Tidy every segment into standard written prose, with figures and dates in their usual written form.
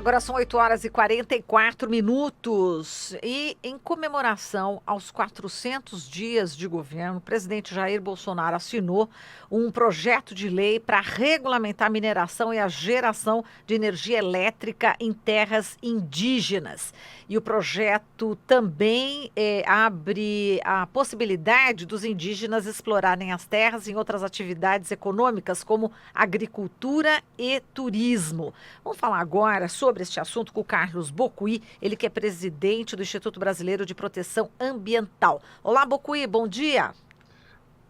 Agora são 8h44 e em comemoração aos 400 dias de governo, o presidente Jair Bolsonaro assinou um projeto de lei para regulamentar a mineração e a geração de energia elétrica em terras indígenas. E o projeto também abre a possibilidade dos indígenas explorarem as terras em outras atividades econômicas, como agricultura e turismo. Vamos falar agora sobre este assunto com o Carlos Bocuí, ele que é presidente do Instituto Brasileiro de Proteção Ambiental. Olá, Bocuí, bom dia.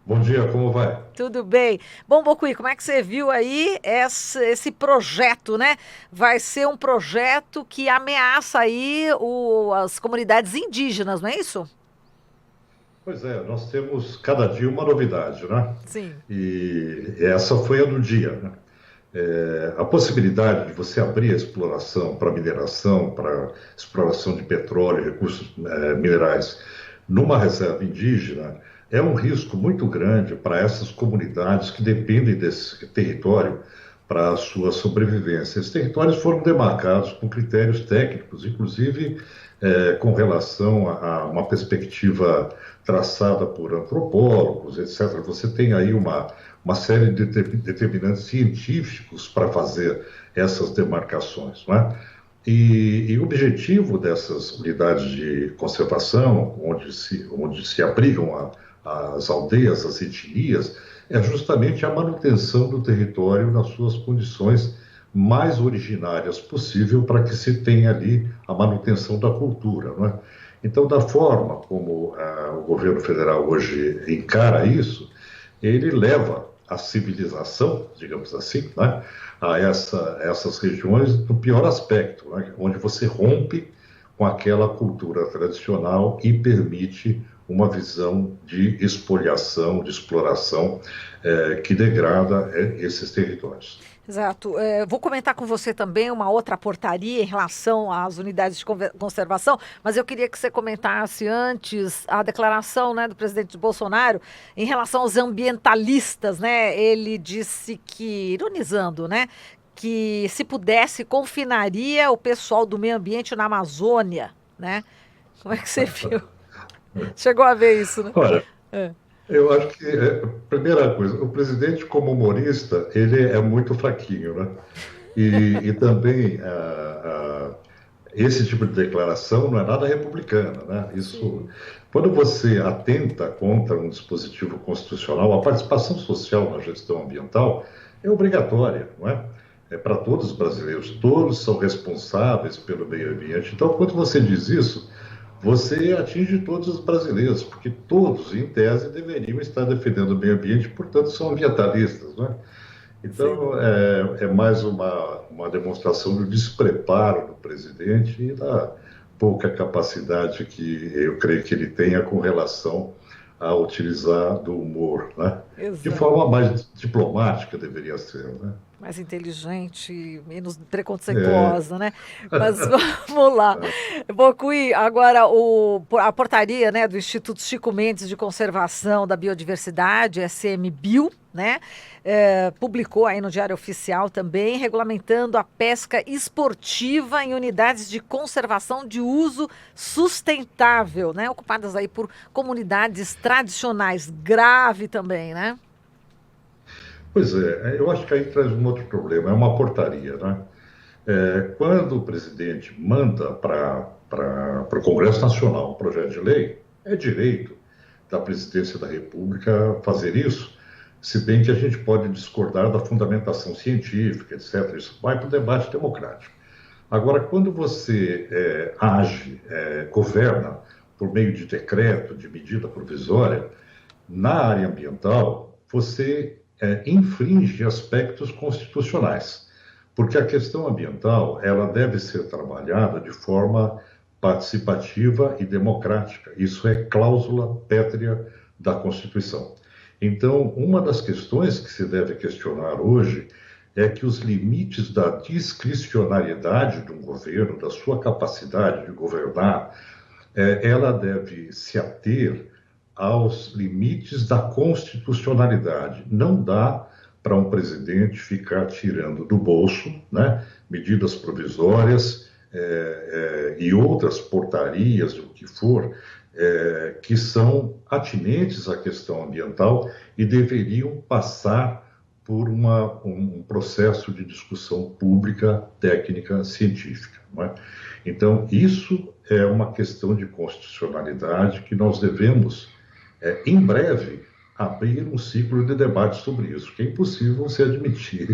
Bom dia, como vai? Tudo bem. Bom, Bocuí, como é que você viu aí esse projeto, né? Vai ser um projeto que ameaça aí as comunidades indígenas, não é isso? Pois é, nós temos cada dia uma novidade, né? Sim. E essa foi a do dia, né? A possibilidade de você abrir a exploração para mineração, para exploração de petróleo e recursos minerais numa reserva indígena é um risco muito grande para essas comunidades que dependem desse território para a sua sobrevivência. Esses territórios foram demarcados com critérios técnicos, inclusive com relação a uma perspectiva traçada por antropólogos, etc. Você tem aí uma série de determinantes científicos para fazer essas demarcações, não é? E o objetivo dessas unidades de conservação, onde se abrigam as aldeias, as etnias, é justamente a manutenção do território nas suas condições mais originárias possível para que se tenha ali a manutenção da cultura, não é? Então, da forma como o governo federal hoje encara isso, ele leva a civilização, digamos assim, né, essas regiões no pior aspecto, né, onde você rompe com aquela cultura tradicional e permite uma visão de expoliação, de exploração que degrada esses territórios. Exato. Vou comentar com você também uma outra portaria em relação às unidades de conservação, mas eu queria que você comentasse antes a declaração, né, do presidente Bolsonaro em relação aos ambientalistas, né? Ele disse que, ironizando, né, que se pudesse confinaria o pessoal do meio ambiente na Amazônia, né? Como é que você viu? Chegou a ver isso, né? Olha, É. eu acho que, primeira coisa, o presidente, como humorista, ele é muito fraquinho, né? E também esse tipo de declaração não é nada republicana, né? Isso, Sim. quando você atenta contra um dispositivo constitucional, a participação social na gestão ambiental é obrigatória, não é? É para todos os brasileiros, todos são responsáveis pelo meio ambiente. Então, quando você diz isso, você atinge todos os brasileiros, porque todos, em tese, deveriam estar defendendo o meio ambiente, portanto, são ambientalistas, não é? Sem Então, dúvida. é mais uma demonstração do despreparo do presidente e da pouca capacidade que eu creio que ele tenha com relação a utilizar do humor, né? De Exato. forma mais diplomática deveria ser, né? Mais inteligente, menos É, preconceituosa, né? Mas vamos lá. Bocuí, agora a portaria, né, do Instituto Chico Mendes de Conservação da Biodiversidade, SMBio, né, publicou aí no Diário Oficial também, regulamentando a pesca esportiva em unidades de conservação de uso sustentável, né, ocupadas aí por comunidades tradicionais. Grave também, né? pois é, eu acho que aí traz um outro problema, é uma portaria, né? Quando o presidente manda para o Congresso Nacional um projeto de lei, é direito da presidência da República fazer isso, se bem que a gente pode discordar da fundamentação científica, etc. Isso vai para o debate democrático. Agora, quando você age, governa por meio de decreto, de medida provisória, na área ambiental, você infringe aspectos constitucionais, porque a questão ambiental ela deve ser trabalhada de forma participativa e democrática. Isso é cláusula pétrea da Constituição. Então, uma das questões que se deve questionar hoje é que os limites da discricionariedade de um governo, da sua capacidade de governar, ela deve se ater aos limites da constitucionalidade. Não dá para um presidente ficar tirando do bolso, né, medidas provisórias e outras portarias, o que for, que são atinentes à questão ambiental e deveriam passar por um processo de discussão pública, técnica, científica. Não é? Então, isso é uma questão de constitucionalidade que nós devemos, em breve, abrir um ciclo de debate sobre isso, que é impossível se admitir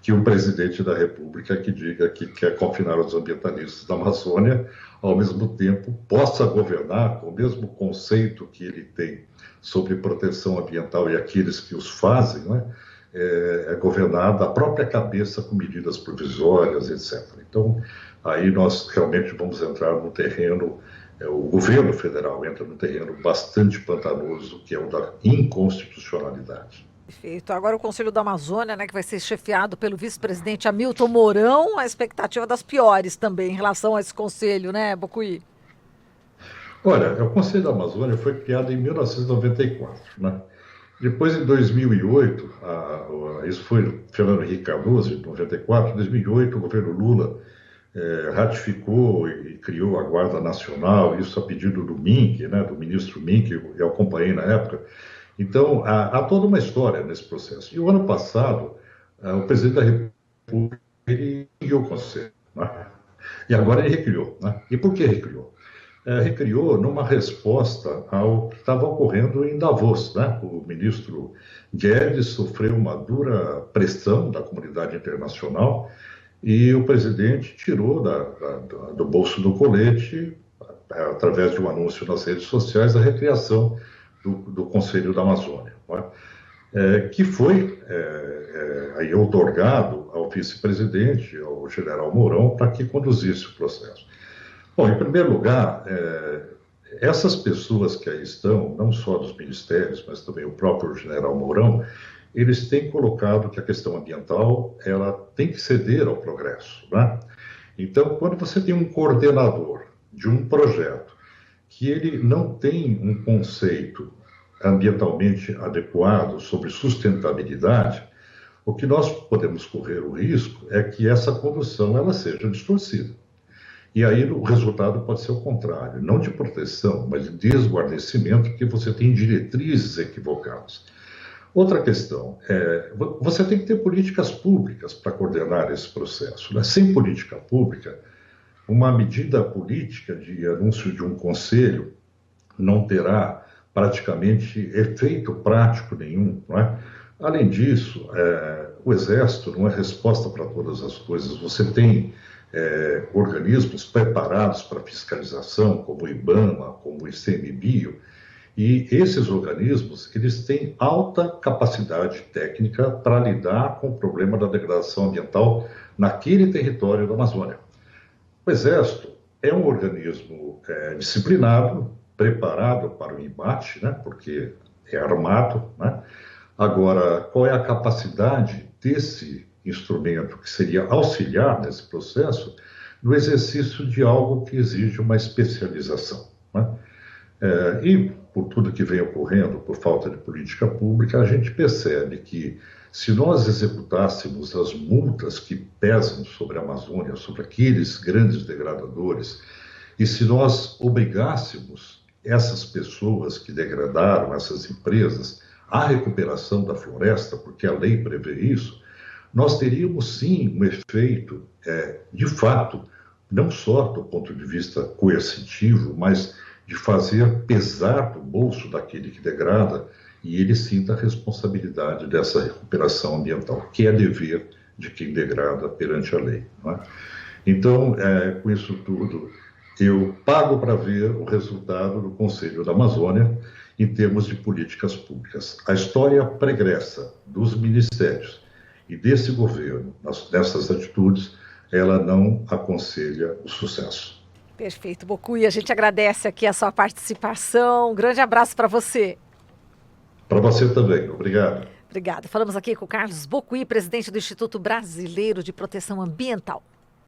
que um presidente da República que diga que quer confinar os ambientalistas da Amazônia, ao mesmo tempo, possa governar com o mesmo conceito que ele tem sobre proteção ambiental e aqueles que os fazem, né? Governar da própria cabeça com medidas provisórias, etc. Então, aí nós realmente vamos entrar no terreno, o governo federal entra no terreno bastante pantanoso, que é o da inconstitucionalidade. Perfeito. Agora o Conselho da Amazônia, né, que vai ser chefiado pelo vice-presidente Hamilton Mourão, a expectativa das piores também em relação a esse conselho, né, Bocuí? Olha, o Conselho da Amazônia foi criado em 1994, né? Depois, em 2008, isso foi Fernando Henrique Cardoso, em 94, em 2008, o governo Lula ratificou e criou a Guarda Nacional, isso a pedido do Mink, né, do ministro Mink, eu acompanhei na época. Então, há toda uma história nesse processo. E o ano passado, o presidente da República ele criou o Conselho, né? E agora ele recriou. Né? E por que recriou? Recriou numa resposta ao que estava ocorrendo em Davos. Né? O ministro Guedes sofreu uma dura pressão da comunidade internacional e o presidente tirou do bolso do colete, através de um anúncio nas redes sociais, a recriação do Conselho da Amazônia, que foi aí outorgado ao vice-presidente, ao general Mourão, para que conduzisse o processo. Bom, em primeiro lugar, essas pessoas que aí estão, não só dos ministérios, mas também o próprio general Mourão, eles têm colocado que a questão ambiental ela tem que ceder ao progresso. Né? Então, quando você tem um coordenador de um projeto que ele não tem um conceito ambientalmente adequado sobre sustentabilidade, o que nós podemos correr o risco é que essa condução ela seja distorcida. E aí o resultado pode ser o contrário, não de proteção, mas de desguarnecimento, porque você tem diretrizes equivocadas. Outra questão, você tem que ter políticas públicas para coordenar esse processo. Né? Sem política pública, uma medida política de anúncio de um conselho não terá praticamente efeito prático nenhum. Não é? Além disso, o Exército não é resposta para todas as coisas. Você tem organismos preparados para fiscalização, como o IBAMA, como o ICMBio, e esses organismos eles têm alta capacidade técnica para lidar com o problema da degradação ambiental naquele território da Amazônia. O Exército é um organismo disciplinado, preparado para o embate, né, porque é armado. Né? Agora, qual é a capacidade desse instrumento que seria auxiliar nesse processo no exercício de algo que exige uma especialização? Né? E por tudo que vem ocorrendo, por falta de política pública, a gente percebe que se nós executássemos as multas que pesam sobre a Amazônia, sobre aqueles grandes degradadores, e se nós obrigássemos essas pessoas que degradaram, essas empresas, à recuperação da floresta, porque a lei prevê isso, nós teríamos sim um efeito, de fato, não só do ponto de vista coercitivo, mas de fazer pesar no bolso daquele que degrada e ele sinta a responsabilidade dessa recuperação ambiental, que é dever de quem degrada perante a lei. Não é? Então, com isso tudo, eu pago para ver o resultado do Conselho da Amazônia em termos de políticas públicas. A história pregressa dos ministérios e desse governo, nessas atitudes, ela não aconselha o sucesso. Perfeito, Bocuí. A gente agradece aqui a sua participação. Um grande abraço para você. Para você também. Obrigado. Obrigada. Falamos aqui com o Carlos Bocuí, presidente do Instituto Brasileiro de Proteção Ambiental.